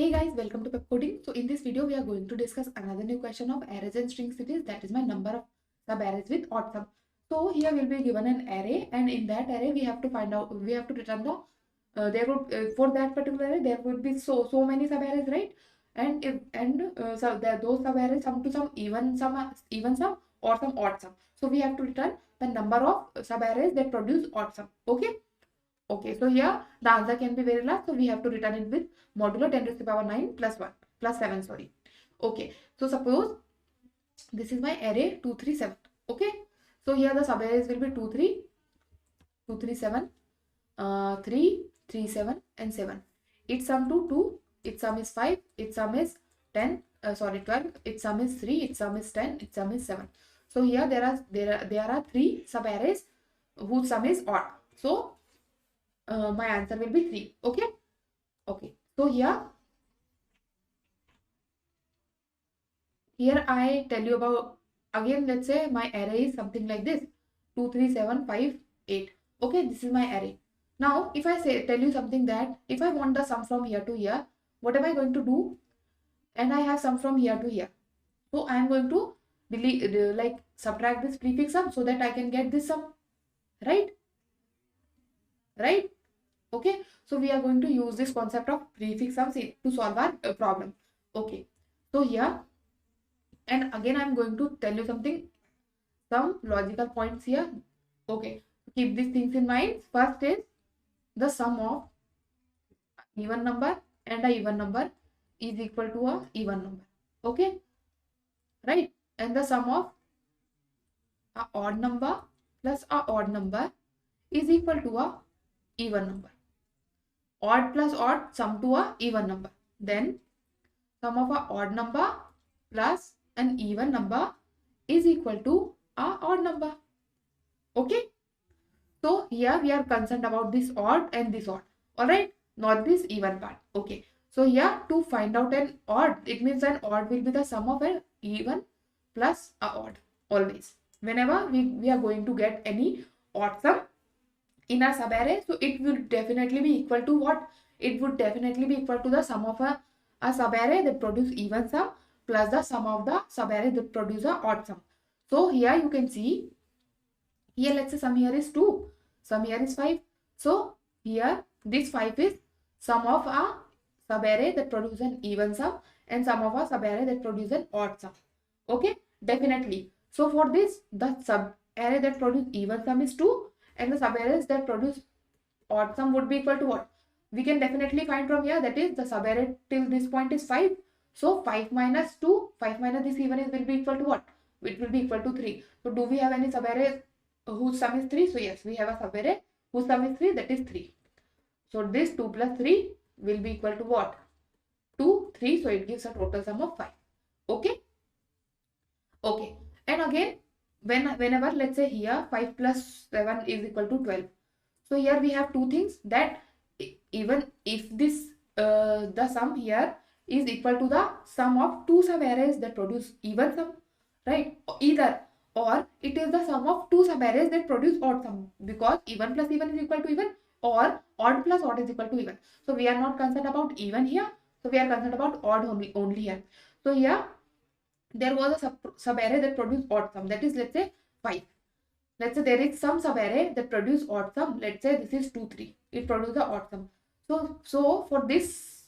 Hey guys, welcome to Pepcoding. So in this video, we are going to discuss another new question of arrays and string series. That is my number of sub-arrays with odd sum. So here we'll be given an array, and in that array we have to find out, we have to return the for that particular array there would be so many sub-arrays, right? And those sub-arrays sum to some even sum or some odd sum. So we have to return the number of sub-arrays that produce odd sum. Okay, so here the answer can be very large, so we have to return it with modulo 10 raised to the power 9 plus 1 plus 7, sorry. Okay, so suppose this is my array 237. Okay, so here the sub arrays will be 2 3 2 3 7 3 3 7 and 7. Its sum to 2, its sum is 5, its sum is 10, 12, its sum is 3, its sum is 10, its sum is 7. So here there are 3 sub arrays whose sum is odd. So my answer will be 3. Okay, so here I tell you about, again let's say my array is something like this: 2 3 7 5 8. Okay, this is my array. Now if I tell you something that if I want the sum from here to here, what am I going to do? And I have sum from here to here, so I am going to delete, subtract this prefix sum so that I can get this sum, right? Okay, so we are going to use this concept of prefix sums to solve our problem. Okay, so here, and again I am going to tell you some logical points here. Okay, keep these things in mind. First is the sum of even number and a even number is equal to a even number. Okay, right? And the sum of a odd number plus a odd number is equal to a even number. Odd plus odd sum to a even number. Then sum of a odd number plus an even number is equal to a odd number. Okay, so here we are concerned about this odd and this odd, all right, not this even part. Okay, so here to find out an odd, it means an odd will be the sum of an even plus a odd. Always whenever we are going to get any odd sum in a subarray, so it will definitely be equal to what? It would definitely be equal to the sum of a subarray that produce even sum plus the sum of the subarray that produce a odd sum. So here you can see, here let's say sum here is 2, sum here is 5. So here this 5 is sum of a subarray that produce an even sum and sum of a subarray that produce an odd sum. Okay, definitely. So for this, the subarray that produce even sum is 2 and the subarrays that produce odd sum would be equal to what? We can definitely find from here, that is the subarray till this point is 5. So 5 minus 2, 5 minus this even is will be equal to what? It will be equal to 3. So do we have any subarray whose sum is 3? So yes, we have a subarray whose sum is 3, that is 3. So this 2 plus 3 will be equal to what? 2, 3. So it gives a total sum of 5. Okay. Okay. And again, whenever let's say here 5 plus 7 is equal to 12. So here we have two things, that even if this the sum here is equal to the sum of two subarrays that produce even sum, right? Either or it is the sum of two subarrays that produce odd sum, because even plus even is equal to even, or odd plus odd is equal to even. So we are not concerned about even here, so we are concerned about odd only here. So here there was a subarray that produced odd sum, that is let's say 5. Let's say there is some subarray that produce odd sum, let's say this is 2 3, it produces the odd sum. So for this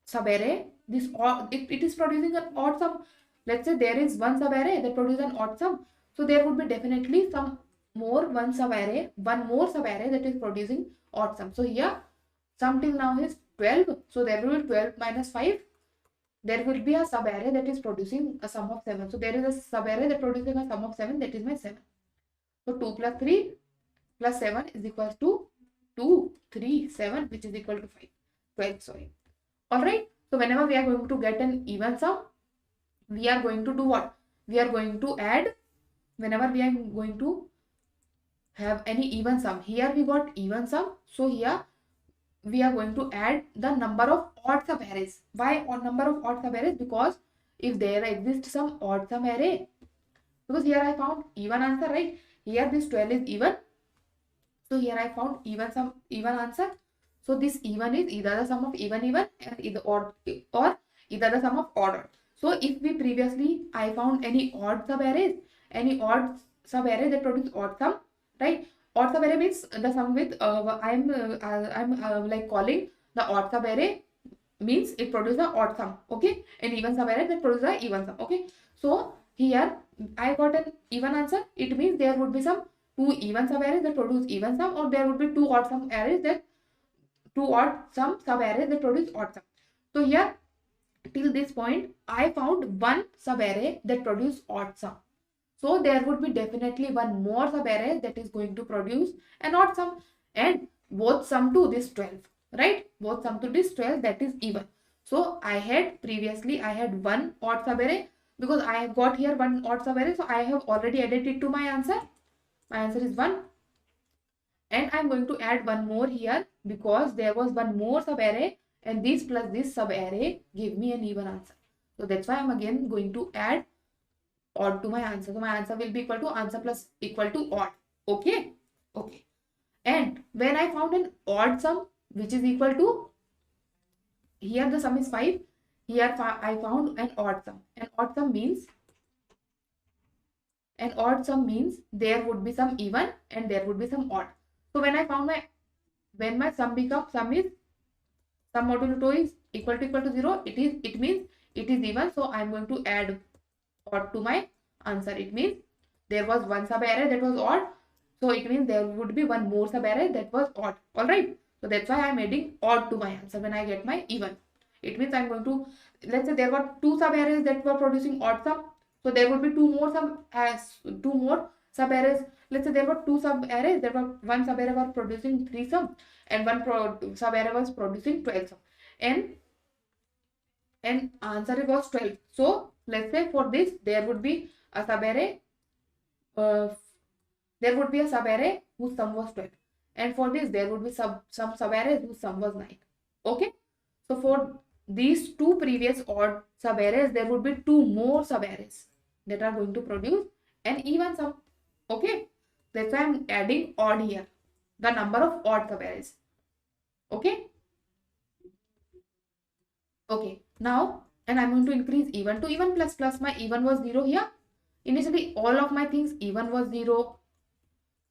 subarray, this it is producing an odd sum. Let's say there is one subarray that produces an odd sum, so there would be definitely one more subarray that is producing odd sum. So here sum till now is 12, so there will be 12 minus 5. There will be a subarray that is producing a sum of 7. So there is a subarray that producing a sum of 7, that is my 7. So 2 plus 3 plus 7 is equal to 2, 3, 7, which is equal to 5. 12, sorry. Alright. So whenever we are going to get an even sum, we are going to do what? We are going to add, whenever we are going to have any even sum. Here we got even sum. So here we are going to add the number of odd subarrays. Why number of odd subarrays? Because if there exists some odd sum array, because here I found even answer, right? Here this 12 is even, so here I found even answer. So this even is either the sum of even and either or either the sum of odd. So if we previously I found any odd subarrays, any odd subarray that produce odd sum, right? Odd subarray means the sum with I'm like calling the odd subarray means it produces a odd sum, okay? And even subarray that produces a even sum, okay? So here I got an even answer. It means there would be some two even subarrays that produce even sum, or there would be two odd sum arrays that two odd sum subarrays that produce odd sum. So here till this point I found one subarray that produce odd sum. So there would be definitely one more subarray that is going to produce an odd sum, and both sum to this 12, right? Both sum to this 12, that is even. So I had previously I had one odd subarray, because I have got here one odd subarray, so I have already added it to my answer. My answer is 1. And I'm going to add one more here because there was one more subarray, and this plus this subarray give me an even answer. So that's why I'm again going to add odd to my answer. So my answer will be equal to answer plus equal to odd. Okay. Okay. And when I found an odd sum which is equal to, here the sum is 5. Here I found an odd sum. An odd sum means there would be some even and there would be some odd. So when I found when my sum becomes sum modulo 2 is equal to 0, it means it is even. So I'm going to add odd to my answer. It means there was one subarray that was odd, so it means there would be one more subarray that was odd. All right, so that's why I'm adding odd to my answer when I get my even. It means I'm going to, let's say there were two subarrays that were producing odd sum, so there would be two more subarrays. Let's say there were two subarrays, there were one subarray was producing 3 sum and one subarray was producing 12 sum, and answer was 12. So let's say for this there would be a subarray, uh, whose sum was 12, and for this there would be some subarrays whose sum was 9. Okay, so for these two previous odd subarrays there would be two more subarrays that are going to produce an even sum. Okay, that's why I'm adding odd here, the number of odd subarrays. Okay. Okay, now, and I'm going to increase even to even plus plus. My even was 0 here. Initially, all of my things, even was 0,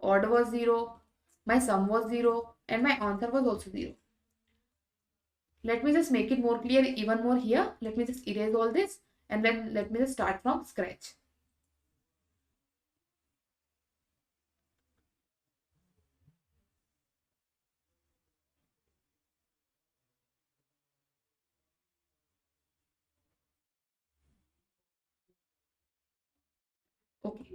odd was 0, my sum was 0, and my answer was also 0. Let me just make it more clear, even more here. Let me just erase all this, and then let me just start from scratch. Okay,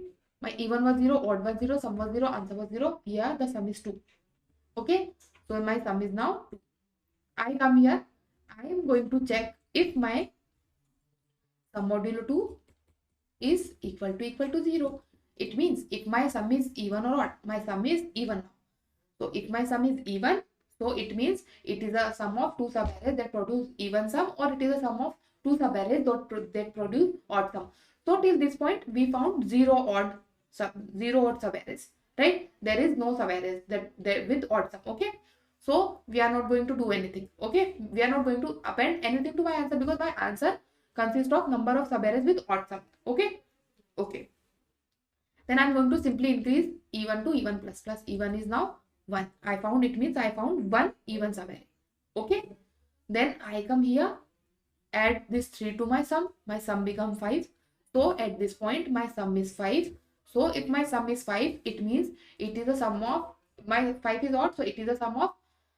my even was 0, odd was 0, sum was 0, answer was 0. Here the sum is 2. Okay, so my sum is now 2. I come here, I am going to check if my sum modulo 2 is equal to 0. It means if my sum is even or odd, my sum is even now. So if my sum is even, so it means it is a sum of two subarrays that produce even sum, or it is a sum of two subarrays that produce odd sum. So till this point we found zero odd subarrays, right? There is no subarrays that with odd sum. Okay, so we are not going to do anything. Okay, we are not going to append anything to my answer because my answer consists of number of subarrays with odd sum. Okay. Okay, then I'm going to simply increase even to even plus plus. Even is now 1. I found, it means I found one even subarray. Okay, then I come here, add this 3 to my sum. My sum become 5. So at this point my sum is 5. So if my sum is 5, it means it is a sum of, my 5 is odd, so it is a sum of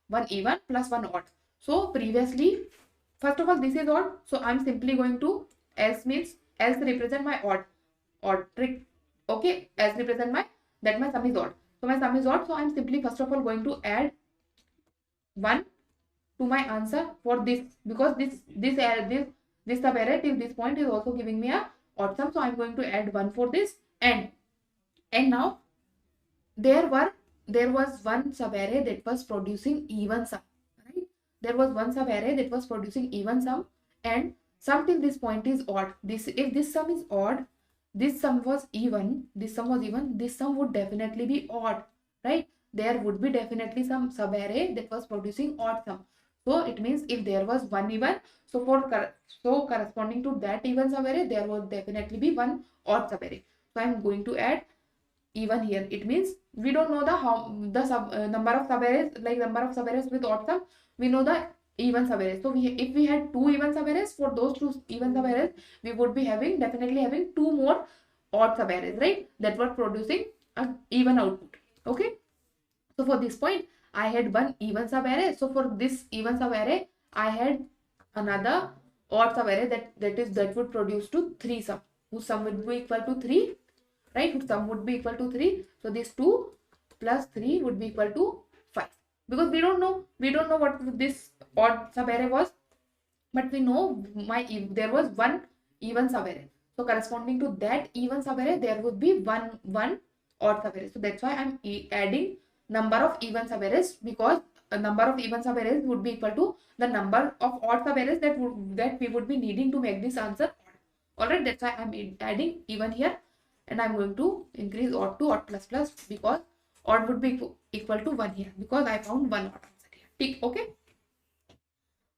one even plus one odd. So previously, first of all, this is odd, so I'm simply going to else means else represent my odd trick. Okay, else represent my my sum is odd. So my sum is odd, so I'm simply first of all going to add 1 to my answer for this, because this subarray till this point is also giving me a odd sum. So I'm going to add 1 for this, and now there was one subarray that was producing even sum, right? There was one subarray that was producing even sum, and sum till this point is odd. If this sum is odd, this sum was even, this sum would definitely be odd, right? there would be definitely some sub-array that was producing odd sum. So it means if there was one even, so corresponding to that even sub-array, there would definitely be one odd sub-array. So I'm going to add even here. It means we don't know the number of subarrays, like number of subarrays with odd sum. We know the even subarrays. So if we had two even subarrays, for those two even subarrays, we would be definitely having two more odd subarrays, right? That were producing an even output. Okay. So for this point, I had one even subarray. So for this even subarray, I had another odd subarray that would produce to three sum, whose sum would be equal to 3, right? Whose sum would be equal to 3. So this 2 plus 3 would be equal to 5. Because we don't know what this odd subarray was, but we know there was one even subarray. So corresponding to that even subarray, there would be one odd subarray. So that's why I'm adding number of even subarrays, because a number of even subarrays would be equal to the number of odd subarrays that we would be needing to make this answer odd. Alright, that's why I'm adding even here, and I'm going to increase odd to odd plus plus, because odd would be equal to 1 here, because I found one odd answer here. Tick. Okay.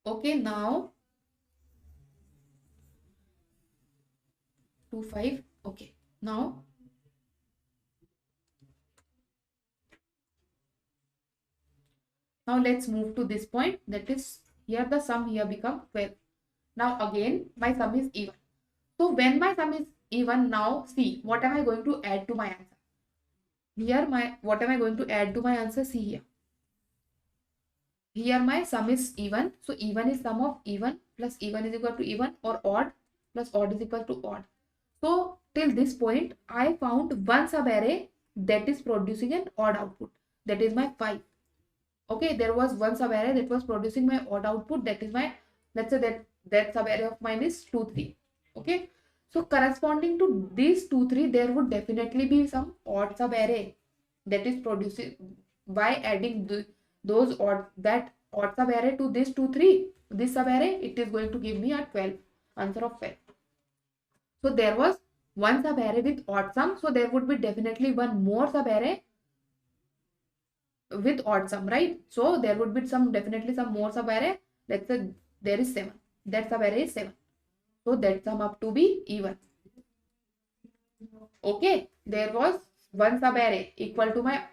Okay, now 2 5. Okay, now let's move to this point, that is here the sum here become 12. Now again my sum is even. So when my sum is even, now see what am I going to add to my answer. Here what am I going to add to my answer? See here. Here my sum is even. So even is sum of even plus even is equal to even, or odd plus odd is equal to odd. So till this point, I found one subarray that is producing an odd output. That is my 5. Okay, there was one subarray that was producing my odd output. That is my, let's say that subarray of mine is 2 3. Okay, so corresponding to these 2 3, there would definitely be some odd subarray that is producing, by adding those odd subarray to this 2 3, this subarray, it is going to give me a 12 answer of 12. So there was one subarray with odd sum, so there would be definitely one more subarray with odd sum, right? So there would be definitely some more subarray. Let's say there is 7. That subarray is 7. So that sum up to be even. Okay, there was one subarray equal to my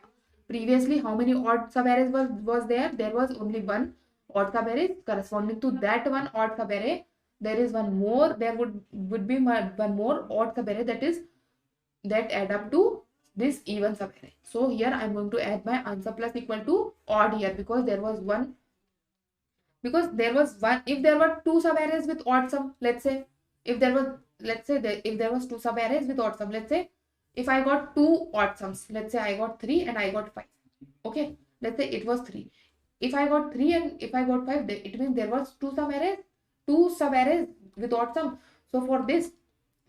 previously how many odd subarrays was there? There was only one odd subarray. Corresponding to that one odd subarray, there is one more. There would be one more odd subarray that add up to this even subarray. So here I'm going to add my answer plus equal to odd here, because there was one. If there were two subarrays with odd sum, let's say if there was two subarrays with odd sum, let's say if I got two odd sums, let's say I got 3 and I got 5. Okay, let's say it was 3. If I got 3 and if I got 5, it means there was two subarrays with odd sum. So for this,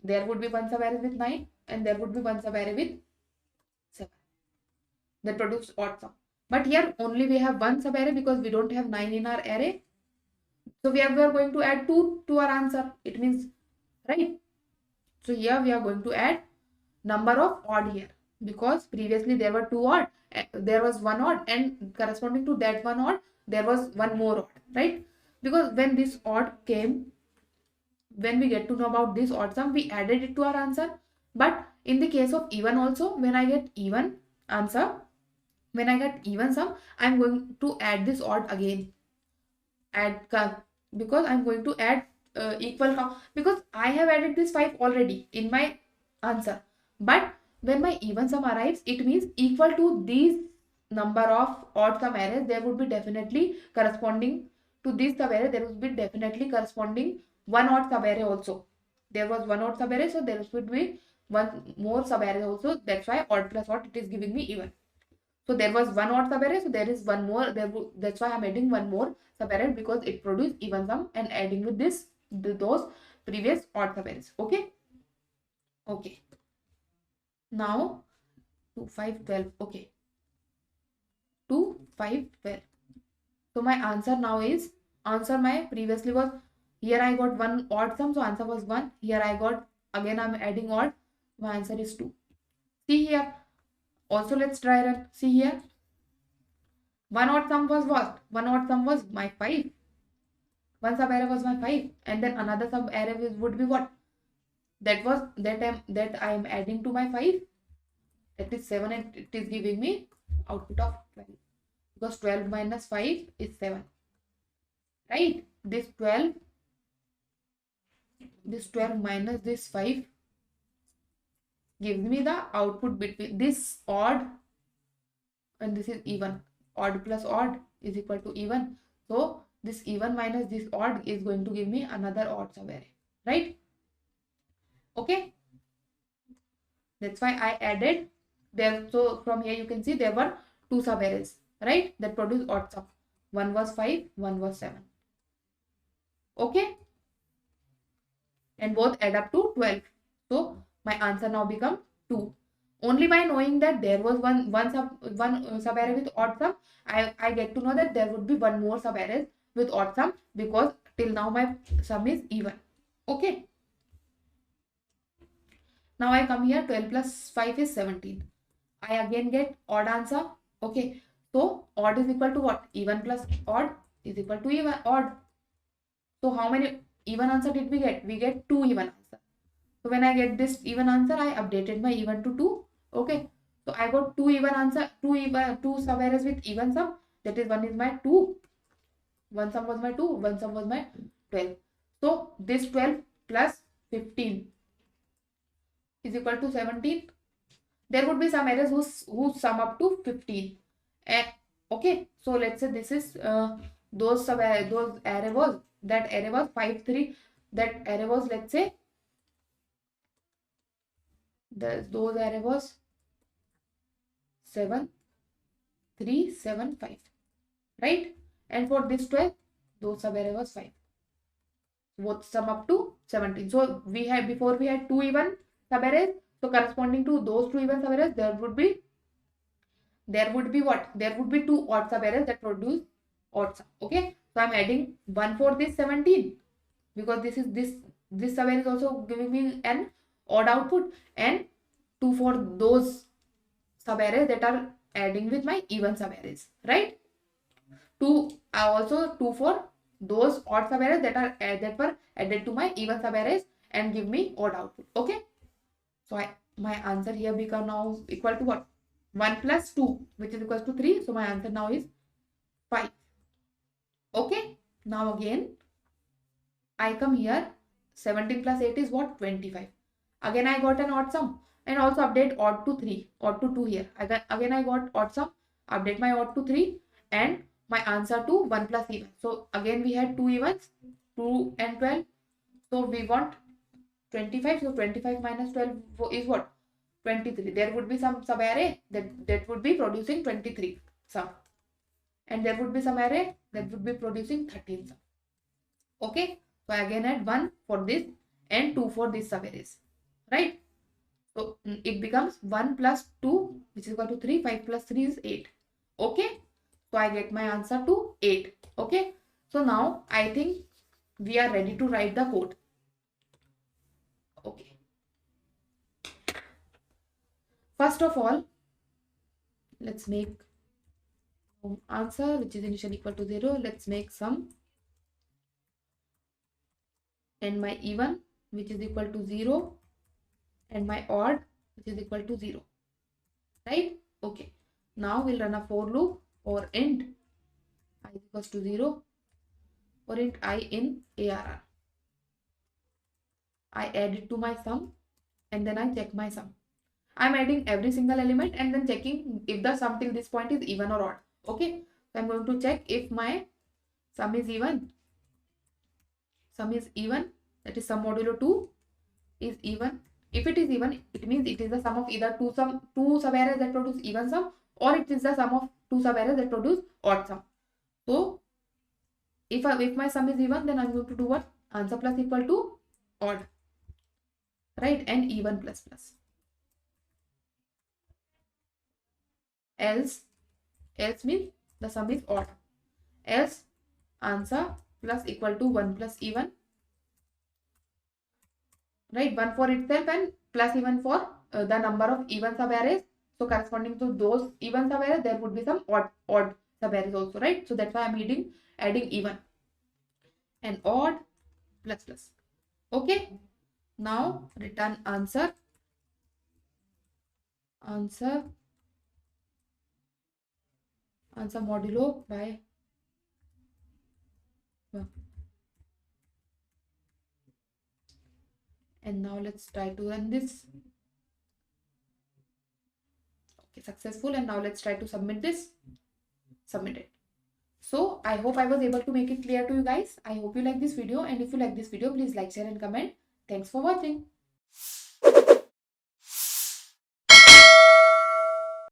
there would be one subarray with 9 and there would be one subarray with 7 that produce odd sum. But here only we have one subarray because we don't have 9 in our array. So we are going to add 2 to our answer. It means, right? So here we are going to add number of odd here, because previously there were two odd, there was one odd, and corresponding to that one odd, there was one more odd, right? Because when this odd came, when we get to know about this odd sum, we added it to our answer. But in the case of even also, when I get even answer, when I get even sum, I'm going to add this odd again. Because I'm going to add equal count, because I have added this 5 already in my answer. But when my even sum arrives, it means equal to these number of odd sum arrays, there would be definitely corresponding to this subarray, there would be definitely corresponding one odd subarray also. There was one odd subarray, so there would be one more subarray also. That's why odd plus odd, it is giving me even. So there was one odd subarray, so there is one more. That's why I'm adding one more subarray, because it produced even sum, and adding with those previous odd subarrays. Okay. Okay. Now 2 5 12. Okay. 2 5 12. So my answer now is, my previously was, here I got one odd sum, so answer was 1. Here I got, again I'm adding odd, my answer is 2. See here. Also let's try run. See here. One odd sum was what? One odd sum was my 5. One sub array was my 5, and then another sub array would be what? That was that I am adding to my 5. That is 7, and it is giving me output of 12, because 12 minus 5 is 7, right? This 12 minus this 5 gives me the output between this odd and this is even. Odd plus odd is equal to even. So this even minus this odd is going to give me another odd sub array, right? Okay, that's why I added there. So from here you can see there were two sub arrays, right, that produce odd sum. One was 5, one was 7. Okay, and both add up to 12. So my answer now become 2. Only by knowing that there was one sub array with odd sum, I get to know that there would be one more sub array with odd sum, because till now my sum is even. Okay, now I come here, 12 plus 5 is 17. I again get odd answer. Okay, so odd is equal to what? Even plus odd is equal to even odd. So how many even answer did we get? We get 2 even answer. So when I get this even answer, I updated my even to 2. Okay, so I got 2 even answer, 2 sub arrays with even sum. That is, one is my 2, one sum was my 2, one sum was my 12. So this 12 plus 15 is equal to 17. There would be some arrays whose sum up to 15. Okay, so let's say this is those array was, that array was 5 3, that array was, let's say those array was 7 3 7 5, right? And for this 12, those sub array was 5, both sum up to 17. So we had, before we had 2 even sub arrays, so corresponding to those 2 even sub arrays, there would be what? There would be 2 odd sub arrays that produce odd sum. Okay, so I'm adding 1 for this 17, because this sub array is also giving me an odd output, and 2 for those sub arrays that are adding with my even sub arrays, right? 2 also 2 for those odd sub arrays that were added to my even sub arrays and give me odd output. Okay, so my answer here become now equal to what? 1 plus 2, which is equals to 3. So my answer now is 5. Okay, now again I come here, 17 plus 8 is what? 25. Again I got an odd sum, and also update odd to 3, odd to 2 here. Again I got odd sum, update my odd to 3, and my answer to 1 plus even. So again we had 2 evens, 2 and 12. So we want 25. So 25 minus 12 is what? 23. There would be some sub array that would be producing 23 sum, and there would be some array that would be producing 13 sum. Okay, so I again add 1 for this and 2 for this sub arrays, right? So it becomes 1 plus 2, which is equal to 3. 5 plus 3 is 8. Okay, so I get my answer to 8. Okay, so now I think we are ready to write the code. Okay, first of all, let's make answer which is initially equal to 0. Let's make sum, and my even which is equal to 0, and my odd which is equal to 0, right? Okay, now we'll run a for loop, or int I is equals to 0, or int I in ARR. I add it to my sum, and then I check my sum. I'm adding every single element and then checking if the sum till this point is even or odd. Okay, so I'm going to check if my sum is even. Sum is even, that is sum modulo 2 is even. If it is even, it means it is the sum of either two sub arrays that produce even sum, or it is the sum of two sub arrays that produce odd sum. So if my sum is even, then I'm going to do what? Answer plus equal to odd, right? And even plus plus. Else means the sum is odd. Else answer plus equal to 1 plus even, right? 1 for itself and plus even for the number of even sub arrays. So corresponding to those even sub arrays, there would be some odd sub arrays also, right? So that's why I'm adding even and odd plus plus. Okay, now return answer answer modulo by 1. And now let's try to run this. Okay, successful. And now let's try to submit this. Submit it. So I hope I was able to make it clear to you guys. I hope you like this video, and if you like this video, please like, share and comment. Thanks for watching.